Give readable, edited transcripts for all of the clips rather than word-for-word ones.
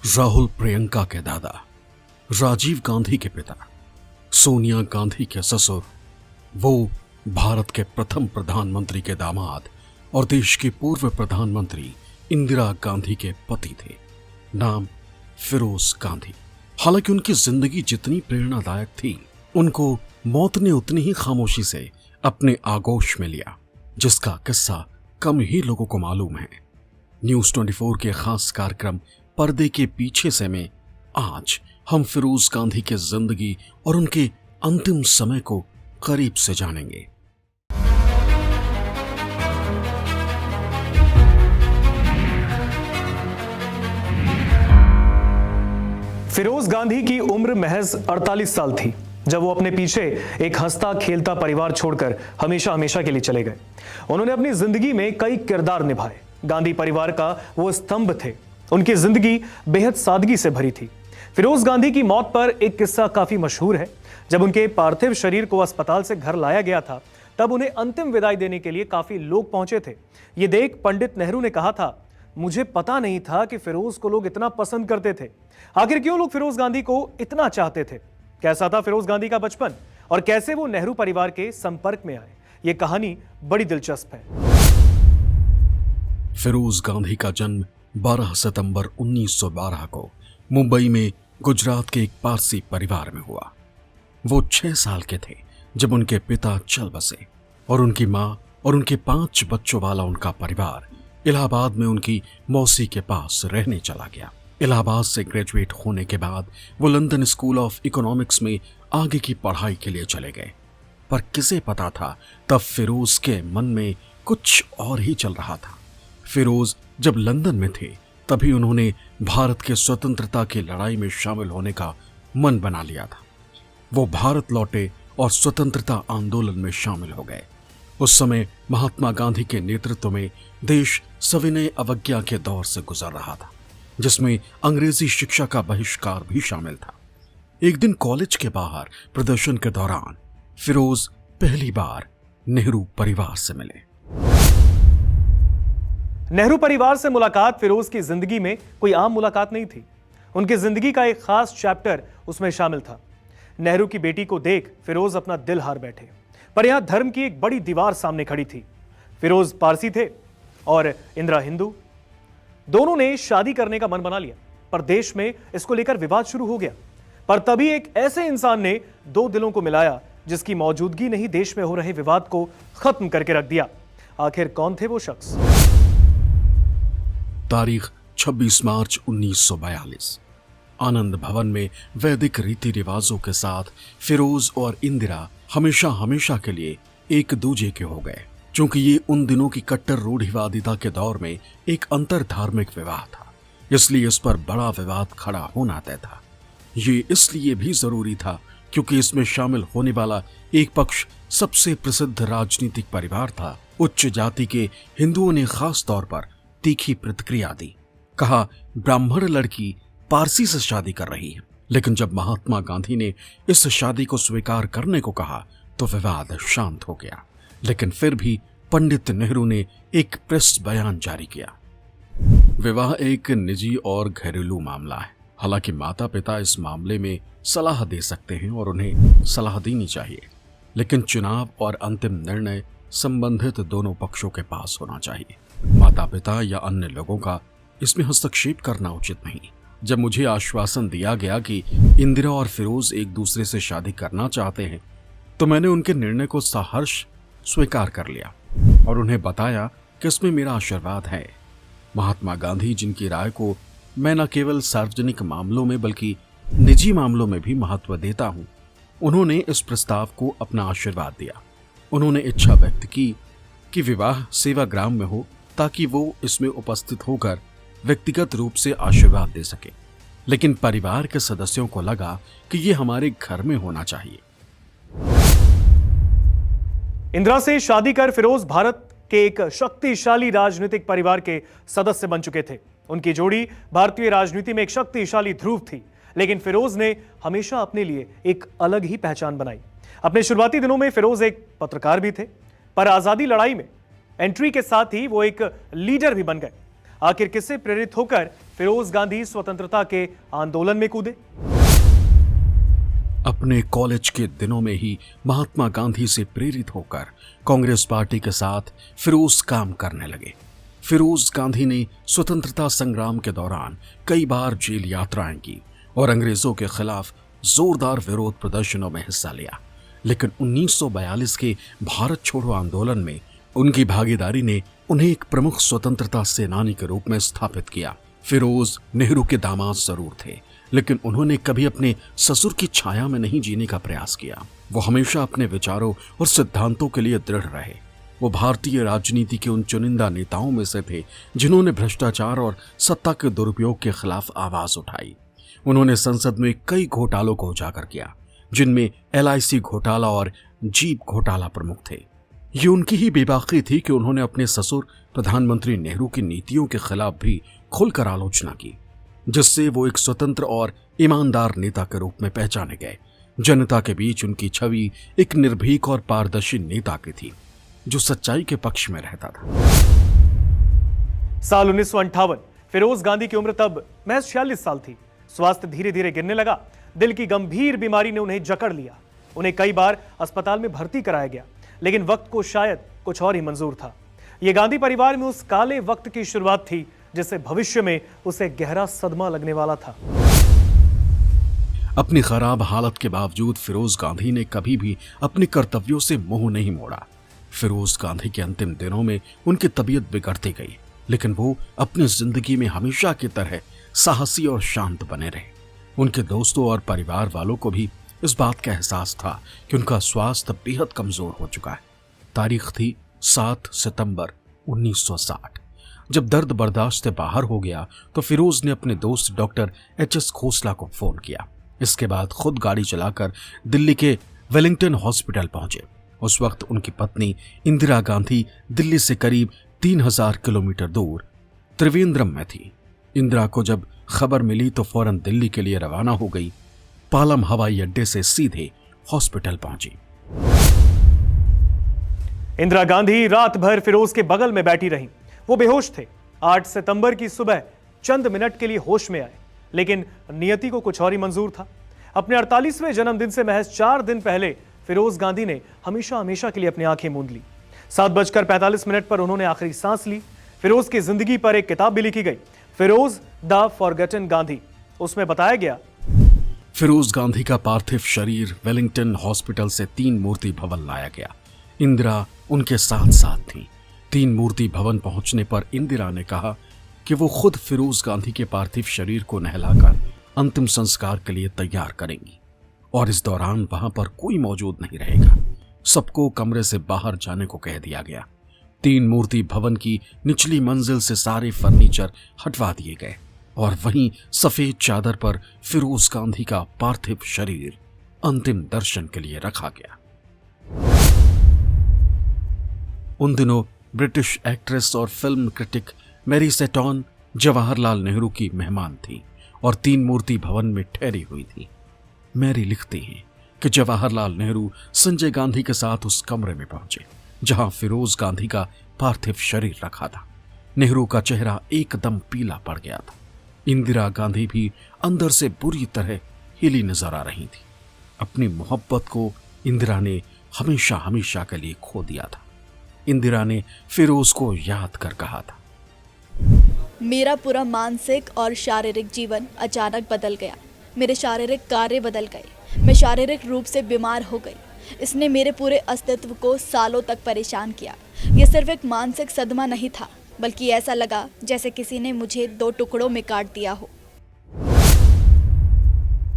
राहुल प्रियंका के दादा, राजीव गांधी के पिता, सोनिया गांधी के ससुर, वो भारत के प्रथम प्रधानमंत्री के दामाद और देश की पूर्व प्रधानमंत्री इंदिरा गांधी के पति थे। नाम फिरोज गांधी। हालांकि उनकी जिंदगी जितनी प्रेरणादायक थी, उनको मौत ने उतनी ही खामोशी से अपने आगोश में लिया, जिसका किस्सा कम ही लोगों को मालूम है। न्यूज 24 के खास कार्यक्रम पर्दे के पीछे से में आज हम फिरोज गांधी के जिंदगी और उनके अंतिम समय को करीब से जानेंगे। फिरोज गांधी की उम्र महज 48 साल थी जब वो अपने पीछे एक हंसता खेलता परिवार छोड़कर हमेशा हमेशा के लिए चले गए। उन्होंने अपनी जिंदगी में कई किरदार निभाए। गांधी परिवार का वो स्तंभ थे। उनकी जिंदगी बेहद सादगी से भरी थी। फिरोज गांधी की मौत पर एक किस्सा काफी मशहूर है। जब उनके पार्थिव शरीर को अस्पताल से घर लाया गया था, तब उन्हें अंतिम विदाई देने के लिए काफी लोग पहुंचे थे। ये देख पंडित नेहरू ने कहा था, मुझे पता नहीं था कि फिरोज को लोग इतना पसंद करते थे। आखिर क्यों लोग फिरोज गांधी को इतना चाहते थे? कैसा था फिरोज गांधी का बचपन और कैसे वो नेहरू परिवार के संपर्क में आए? ये कहानी बड़ी दिलचस्प है। फिरोज गांधी का जन्म 12 सितंबर 1912 को मुंबई में गुजरात के एक पारसी परिवार में हुआ। वो 6 साल के थे जब उनके पिता चल बसे और उनकी मां और उनके 5 बच्चों वाला उनका परिवार इलाहाबाद में उनकी मौसी के पास रहने चला गया। इलाहाबाद से ग्रेजुएट होने के बाद वो लंदन स्कूल ऑफ इकोनॉमिक्स में आगे की पढ़ाई के लिए चले गए। पर किसे पता था तब फिरोज के मन में कुछ और ही चल रहा था। फिरोज जब लंदन में थे तभी उन्होंने भारत के स्वतंत्रता की लड़ाई में शामिल होने का मन बना लिया था। वो भारत लौटे और स्वतंत्रता आंदोलन में शामिल हो गए। उस समय महात्मा गांधी के नेतृत्व में देश सविनय अवज्ञा के दौर से गुजर रहा था, जिसमें अंग्रेजी शिक्षा का बहिष्कार भी शामिल था। एक दिन कॉलेज के बाहर प्रदर्शन के दौरान फिरोज पहली बार नेहरू परिवार से मिले। नेहरू परिवार से मुलाकात फिरोज की जिंदगी में कोई आम मुलाकात नहीं थी। उनकी जिंदगी का एक खास चैप्टर उसमें शामिल था। नेहरू की बेटी को देख फिरोज अपना दिल हार बैठे। पर यहां धर्म की एक बड़ी दीवार सामने खड़ी थी। फिरोज पारसी थे और इंदिरा हिंदू। दोनों ने शादी करने का मन बना लिया, पर देश में इसको लेकर विवाद शुरू हो गया। पर तभी एक ऐसे इंसान ने दो दिलों को मिलाया जिसकी मौजूदगी ने ही देश में हो रहे विवाद को खत्म करके रख दिया। आखिर कौन थे वो शख्स? तारीख 26 मार्च 1942। आनंद भवन में वैदिक रीति रिवाजों के साथ फिरोज और इंदिरा हमेशा हमेशा के लिए एक दूजे के हो गए। क्योंकि ये उन दिनों की कट्टर रूढ़िवादिता के दौर में एक अंतर धार्मिक विवाह था, इसलिए इस पर बड़ा विवाद खड़ा होना तय था। ये इसलिए भी जरूरी था क्योंकि इसमें शामिल होने वाला एक पक्ष सबसे प्रसिद्ध राजनीतिक परिवार था। उच्च जाति के हिंदुओं ने खास तौर पर तीखी प्रतिक्रिया दी। कहा, ब्राह्मण लड़की पारसी से शादी कर रही है। लेकिन जब महात्मा गांधी ने इस शादी को स्वीकार करने को कहा तो विवाद शांत हो गया। लेकिन फिर भी पंडित नेहरू ने एक प्रेस बयान जारी किया। विवाह एक निजी और घरेलू मामला है। हालांकि माता पिता इस मामले में सलाह दे सकते हैं और उन्हें सलाह देनी चाहिए, लेकिन चुनाव और अंतिम निर्णय संबंधित दोनों पक्षों के पास होना चाहिए। माता पिता या अन्य लोगों का इसमें हस्तक्षेप करना उचित नहीं। जब मुझे आश्वासन दिया गया कि इंदिरा और फिरोज एक दूसरे से शादी करना चाहते हैं, तो मैंने उनके निर्णय को सहर्ष स्वीकार कर लिया और उन्हें बताया कि इसमें मेरा आशीर्वाद है। महात्मा गांधी, जिनकी राय को मैं न केवल सार्वजनिक मामलों में बल्कि निजी मामलों में भी महत्व देता हूं, उन्होंने इस प्रस्ताव को अपना आशीर्वाद दिया। उन्होंने इच्छा व्यक्त की कि विवाह सेवाग्राम में हो ताकि वो इसमें उपस्थित होकर व्यक्तिगत रूप से आशीर्वाद दे सके। लेकिन परिवार के सदस्यों को लगा कि ये हमारे घर में होना चाहिए। इंदिरा से शादी कर फिरोज भारत के एक शक्तिशाली राजनीतिक परिवार के सदस्य बन चुके थे। उनकी जोड़ी भारतीय राजनीति में एक शक्तिशाली ध्रुव थी। लेकिन फिरोज ने हमेशा अपने लिए एक अलग ही पहचान बनाई। अपने शुरुआती दिनों में फिरोज एक पत्रकार भी थे, पर आजादी लड़ाई में एंट्री के साथ ही वो एक लीडर भी बन गए। आखिर किससे प्रेरित होकर फिरोज गांधी स्वतंत्रता के आंदोलन में कूदे? अपने कॉलेज के दिनों में ही महात्मा गांधी से प्रेरित होकर कांग्रेस पार्टी के साथ फिरोज काम करने लगे। फिरोज गांधी ने स्वतंत्रता संग्राम के दौरान कई बार जेल यात्राएं की और अंग्रेजों के खिलाफ जोरदार विरोध प्रदर्शनों में हिस्सा लिया। लेकिन 1942 के भारत छोड़ो आंदोलन में उनकी भागीदारी ने उन्हें एक प्रमुख स्वतंत्रता सेनानी के रूप में स्थापित किया। फिरोज नेहरू के दामाद जरूर थे, लेकिन उन्होंने कभी अपने ससुर की छाया में नहीं जीने का प्रयास किया। वो हमेशा अपने विचारों और सिद्धांतों के लिए दृढ़ रहे। वो भारतीय राजनीति के उन चुनिंदा नेताओं में से थे जिन्होंने भ्रष्टाचार और सत्ता के दुरुपयोग के खिलाफ आवाज उठाई। उन्होंने संसद में कई घोटालों को उजागर किया, जिनमें LIC घोटाला और जीप घोटाला प्रमुख थे। ये उनकी ही बेबाकी थी कि उन्होंने अपने ससुर प्रधानमंत्री नेहरू की नीतियों के खिलाफ भी खुलकर आलोचना की, जिससे वो एक स्वतंत्र और ईमानदार नेता के रूप में पहचाने गए। जनता के बीच उनकी छवि एक निर्भीक और पारदर्शी नेता की थी, जो सच्चाई के पक्ष में रहता था। साल 1958। फिरोज गांधी की उम्र तब महज 46 साल थी। स्वास्थ्य धीरे धीरे गिरने लगा। दिल की गंभीर बीमारी ने उन्हें जकड़ लिया। उन्हें कई बार अस्पताल में भर्ती कराया गया, लेकिन वक्त को शायद कुछ और ही मंजूर था। यह गांधी परिवार में उस काले वक्त की शुरुआत थी जिससे भविष्य में उसे गहरा सदमा लगने वाला था। अपनी खराब हालत के बावजूद फिरोज गांधी ने कभी भी अपने कर्तव्यों से मुंह नहीं मोड़ा। फिरोज गांधी के अंतिम दिनों में उनकी तबीयत बिगड़ती गई, लेकिन वो अपनी जिंदगी में हमेशा की तरह साहसी और शांत बने रहे। उनके दोस्तों और परिवार वालों को भी इस बात का एहसास था कि उनका स्वास्थ्य बेहद कमजोर हो चुका है। तारीख थी 7 सितंबर 1960। जब दर्द बर्दाश्त से बाहर हो गया तो फिरोज ने अपने दोस्त डॉक्टर HS खोसला को फोन किया। इसके बाद खुद गाड़ी चलाकर दिल्ली के वेलिंगटन हॉस्पिटल पहुंचे। उस वक्त उनकी पत्नी इंदिरा गांधी दिल्ली से करीब 3000 किलोमीटर दूर त्रिवेंद्रम में थी। इंदिरा को जब खबर मिली तो फौरन दिल्ली के लिए रवाना हो गई। पालम हवाई अड्डे से सीधे हॉस्पिटल पहुंची। इंदिरा गांधी रात भर फिरोज के बगल में बैठी रहीं। वो बेहोश थे। 8 सितंबर की सुबह चंद मिनट के लिए होश में आए, लेकिन नियति को कुछ और ही मंजूर था। अपने 48वें जन्मदिन से महज 4 दिन पहले फिरोज गांधी ने हमेशा हमेशा के लिए अपनी आंखें मूंद ली। 7:45 पर उन्होंने आखिरी सांस ली। फिरोज की जिंदगी पर एक किताब भी लिखी गई, फिरोज द फॉरगॉटन गांधी। उसमें बताया गया, फिरोज गांधी का पार्थिव शरीर वेलिंगटन हॉस्पिटल से 3 मूर्ति भवन लाया गया। इंदिरा उनके साथ साथ थी। 3 मूर्ति भवन पहुंचने पर इंदिरा ने कहा कि वो खुद फिरोज गांधी के पार्थिव शरीर को नहलाकर अंतिम संस्कार के लिए तैयार करेंगी और इस दौरान वहां पर कोई मौजूद नहीं रहेगा। सबको कमरे से बाहर जाने को कह दिया गया। 3 मूर्ति भवन की निचली मंजिल से सारे फर्नीचर हटवा दिए गए और वहीं सफेद चादर पर फिरोज गांधी का पार्थिव शरीर अंतिम दर्शन के लिए रखा गया। उन दिनों ब्रिटिश एक्ट्रेस और film critic Marie Seton Jawaharlal Nehru की मेहमान थी और 3 मूर्ति भवन में ठहरी हुई थी। मैरी लिखती हैं कि जवाहरलाल नेहरू संजय गांधी के साथ उस कमरे में पहुंचे जहां फिरोज गांधी का पार्थिव शरीर रखा था। नेहरू का चेहरा एकदम पीला पड़ गया था। इंदिरा गांधी भी अंदर से बुरी तरह हिली नजर आ रही थी। अपनी मोहब्बत को इंदिरा ने हमेशा हमेशा के लिए खो दिया था। इंदिरा ने फिरोज को याद कर कहा था, मेरा पूरा मानसिक और शारीरिक जीवन अचानक बदल गया। मेरे शारीरिक कार्य बदल गए। मैं शारीरिक रूप से बीमार हो गई। इसने मेरे पूरे अस्तित्व को सालों तक परेशान किया। यह सिर्फ एक मानसिक सदमा नहीं था, बल्कि ऐसा लगा जैसे किसी ने मुझे 2 टुकड़ों में काट दिया हो।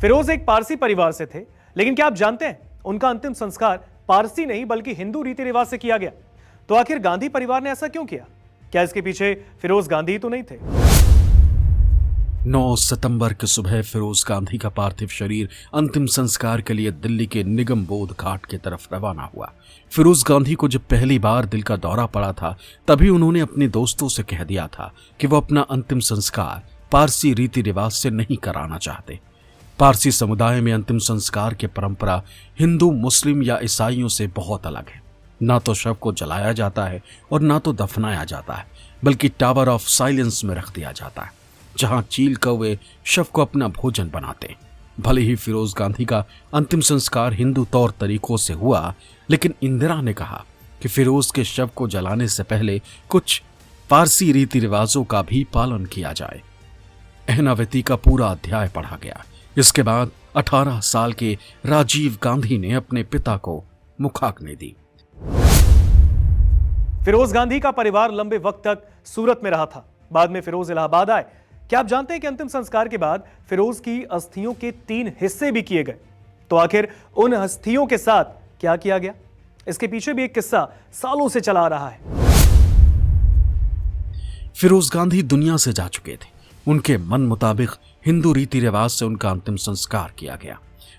फिरोज एक पारसी परिवार से थे, लेकिन क्या आप जानते हैं उनका अंतिम संस्कार पारसी नहीं बल्कि हिंदू रीति रिवाज से किया गया। तो आखिर गांधी परिवार ने ऐसा क्यों किया? क्या इसके पीछे फिरोज गांधी तो नहीं थे? 9 सितंबर की सुबह फिरोज गांधी का पार्थिव शरीर अंतिम संस्कार के लिए दिल्ली के निगम बोध घाट की तरफ रवाना हुआ। फिरोज गांधी को जब पहली बार दिल का दौरा पड़ा था, तभी उन्होंने अपने दोस्तों से कह दिया था कि वो अपना अंतिम संस्कार पारसी रीति रिवाज से नहीं कराना चाहते। पारसी समुदाय में अंतिम संस्कार की परंपरा हिंदू, मुस्लिम या ईसाइयों से बहुत अलग है। ना तो शव को जलाया जाता है और ना तो दफनाया जाता है, बल्कि टावर ऑफ साइलेंस में रख दिया जाता है, जहां चील कौवे शव को अपना भोजन बनाते हैं। भले ही फिरोज गांधी का अंतिम संस्कार हिंदू तौर तरीकों से हुआ, लेकिन इंदिरा ने कहा कि फिरोज के शव को जलाने से पहले कुछ पारसी रीति रिवाजों का भी पालन किया जाए। अहनावती का पूरा अध्याय पढ़ा गया। इसके बाद 18 साल के राजीव गांधी ने अपने पिता को मुखाग्नि दी। फिरोज गांधी का परिवार लंबे वक्त तक सूरत में रहा था। बाद में फिरोज इलाहाबाद आए। क्या आप जानते हैं कि अंतिम संस्कार के बाद फिरोज की अस्थियों के 3 हिस्से भी किए गए? तो आखिर उन अस्थियों के साथ क्या किया गया? इसके पीछे भी एक किस्सा सालों से चला आ रहा है। फिरोज गांधी दुनिया से जा चुके थे। उनके मन मुताबिक हिंदू रीति रिवाज से उनका अंतिम संस्कार किया गया,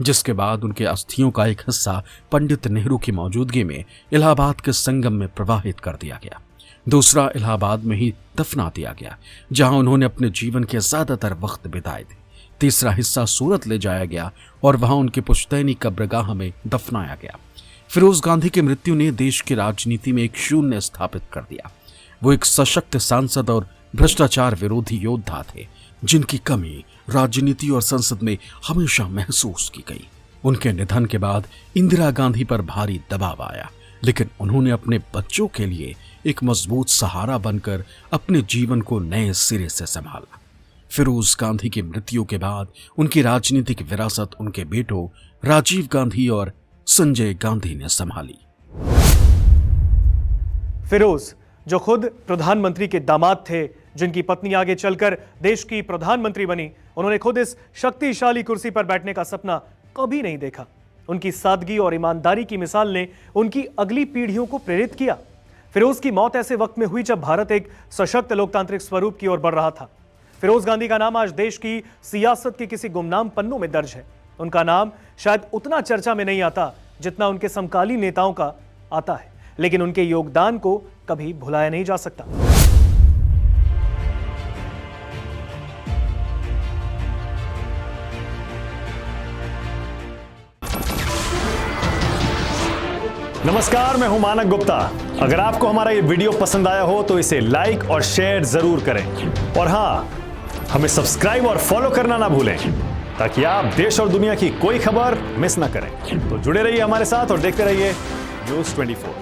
जिसके बाद उनके अस्थियों का एक हिस्सा पंडित नेहरू की मौजूदगी में इलाहाबाद के संगम में प्रवाहित कर दिया गया। दूसरा इलाहाबाद में ही दफना दिया गया, जहां उन्होंने अपने जीवन के ज्यादातर वक्त बिताए थे। तीसरा हिस्सा सूरत ले जाया गया और वहां उनकी पुश्तैनी कब्रगाह में दफनाया गया। फिरोज गांधी की मृत्यु ने देश की राजनीति में एक शून्य स्थापित कर दिया। वो एक सशक्त सांसद और भ्रष्टाचार विरोधी योद्धा थे, जिनकी कमी राजनीति और संसद में हमेशा महसूस की गई। उनके निधन के बाद इंदिरा गांधी पर भारी दबाव आया, लेकिन उन्होंने अपने बच्चों के लिए एक मजबूत सहारा बनकर अपने जीवन को नए सिरे से संभाला। फिरोज गांधी की मृत्यु के बाद उनकी राजनीतिक विरासत उनके बेटों राजीव गांधी और संजय गांधी ने संभाली। फिरोज, जो खुद प्रधानमंत्री के दामाद थे, जिनकी पत्नी आगे चलकर देश की प्रधानमंत्री बनी, उन्होंने खुद इस शक्तिशाली कुर्सी पर बैठने का सपना कभी नहीं देखा। उनकी सादगी और ईमानदारी की मिसाल ने उनकी अगली पीढ़ियों को प्रेरित किया। फिरोज की मौत ऐसे वक्त में हुई जब भारत एक सशक्त लोकतांत्रिक स्वरूप की ओर बढ़ रहा था। फिरोज गांधी का नाम आज देश की सियासत के किसी गुमनाम पन्नों में दर्ज है। उनका नाम शायद उतना चर्चा में नहीं आता जितना उनके समकालीन नेताओं का आता है, लेकिन उनके योगदान को कभी भुलाया नहीं जा सकता। नमस्कार, मैं हूं मानक गुप्ता। अगर आपको हमारा ये वीडियो पसंद आया हो तो इसे लाइक और शेयर जरूर करें, और हां, हमें सब्सक्राइब और फॉलो करना ना भूलें, ताकि आप देश और दुनिया की कोई खबर मिस ना करें। तो जुड़े रहिए हमारे साथ और देखते रहिए न्यूज़ 24।